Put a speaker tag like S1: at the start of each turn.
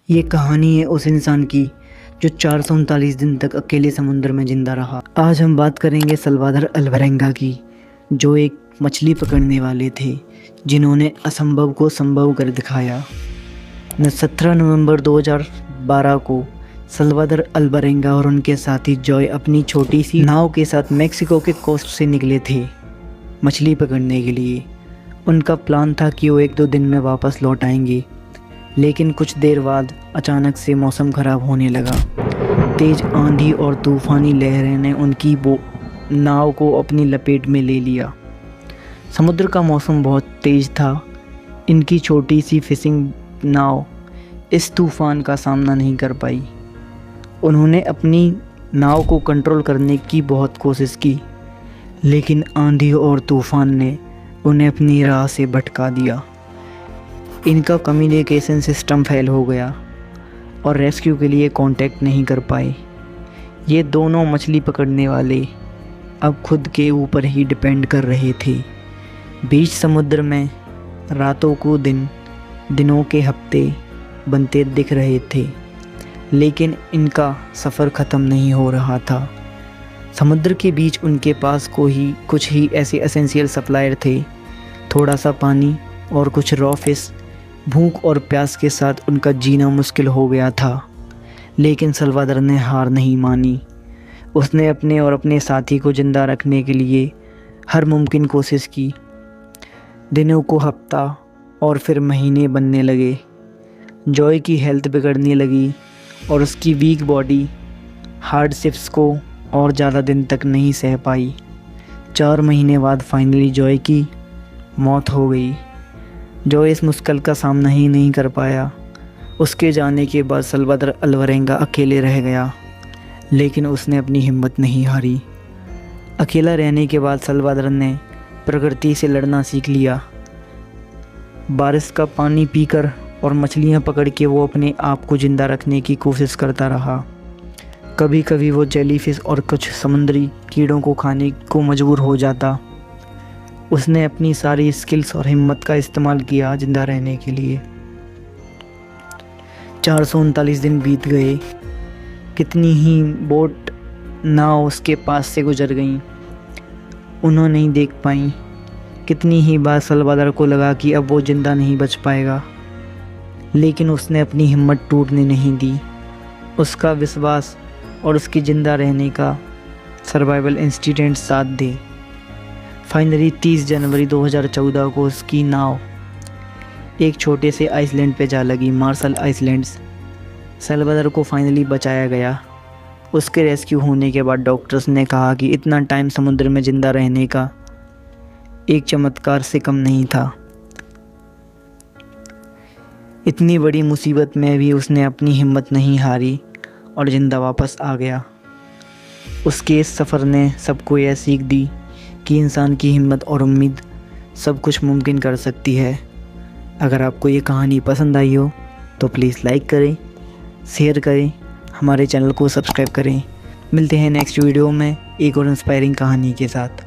S1: ये कहानी है उस इंसान की जो 439 दिन तक अकेले समुद्र में जिंदा रहा। आज हम बात करेंगे सल्वादर अल्वारेंगा की, जो एक मछली पकड़ने वाले थे जिन्होंने असंभव को संभव कर दिखाया। 17 नवंबर 2012 को सल्वादर अल्वारेंगा और उनके साथी जॉय अपनी छोटी सी नाव के साथ मेक्सिको के कोस्ट से निकले थे मछली पकड़ने के लिए। उनका प्लान था कि वो 1-2 दिन में वापस लौट आएंगे, लेकिन कुछ देर बाद अचानक से मौसम ख़राब होने लगा। तेज़ आंधी और तूफ़ानी लहरें ने उनकी नाव को अपनी लपेट में ले लिया। समुद्र का मौसम बहुत तेज़ था। इनकी छोटी सी फिशिंग नाव इस तूफ़ान का सामना नहीं कर पाई। उन्होंने अपनी नाव को कंट्रोल करने की बहुत कोशिश की, लेकिन आंधी और तूफ़ान ने उन्हें अपनी राह से भटका दिया। इनका कम्युनिकेशन सिस्टम फेल हो गया और रेस्क्यू के लिए कांटेक्ट नहीं कर पाए। ये दोनों मछली पकड़ने वाले अब खुद के ऊपर ही डिपेंड कर रहे थे। बीच समुद्र में रातों को दिन, दिनों के हफ्ते बनते दिख रहे थे, लेकिन इनका सफ़र ख़त्म नहीं हो रहा था। समुद्र के बीच उनके पास कुछ ही ऐसे एसेंशियल सप्लायर थे, थोड़ा सा पानी और कुछ रॉ फिश। भूख और प्यास के साथ उनका जीना मुश्किल हो गया था, लेकिन सल्वादर ने हार नहीं मानी। उसने अपने और अपने साथी को ज़िंदा रखने के लिए हर मुमकिन कोशिश की। दिनों को हफ्ता और फिर महीने बनने लगे। जॉय की हेल्थ बिगड़ने लगी और उसकी वीक बॉडी हार्डशिप्स को और ज़्यादा दिन तक नहीं सह पाई। 4 महीने बाद फाइनली जॉय की मौत हो गई। जॉय इस मुश्किल का सामना ही नहीं कर पाया। उसके जाने के बाद सल्वादर अल्वारेंगा अकेले रह गया, लेकिन उसने अपनी हिम्मत नहीं हारी। अकेला रहने के बाद सल्वादर ने प्रकृति से लड़ना सीख लिया। बारिश का पानी पीकर और मछलियां पकड़ के वो अपने आप को ज़िंदा रखने की कोशिश करता रहा। कभी कभी वो जेलीफिश और कुछ समुद्री कीड़ों को खाने को मजबूर हो जाता। उसने अपनी सारी स्किल्स और हिम्मत का इस्तेमाल किया जिंदा रहने के लिए। 439 दिन बीत गए। कितनी ही बोट नाव उसके पास से गुजर गईं, उन्होंने नहीं देख पाई। कितनी ही बार सल्वादर को लगा कि अब वो ज़िंदा नहीं बच पाएगा, लेकिन उसने अपनी हिम्मत टूटने नहीं दी। उसका विश्वास और उसकी ज़िंदा रहने का सर्वाइवल इंस्टिंक्ट साथ दे। फाइनली 30 जनवरी 2014 को उसकी नाव एक छोटे से आइसलैंड पे जा लगी, मार्शल आइसलैंड्स। सल्वादर को फाइनली बचाया गया। उसके रेस्क्यू होने के बाद डॉक्टर्स ने कहा कि इतना टाइम समुद्र में ज़िंदा रहने का एक चमत्कार से कम नहीं था। इतनी बड़ी मुसीबत में भी उसने अपनी हिम्मत नहीं हारी और ज़िंदा वापस आ गया। उसके इस सफ़र ने सबको यह सीख दी कि इंसान की हिम्मत और उम्मीद सब कुछ मुमकिन कर सकती है। अगर आपको ये कहानी पसंद आई हो तो प्लीज़ लाइक करें, शेयर करें, हमारे चैनल को सब्सक्राइब करें। मिलते हैं नेक्स्ट वीडियो में एक और इंस्पायरिंग कहानी के साथ।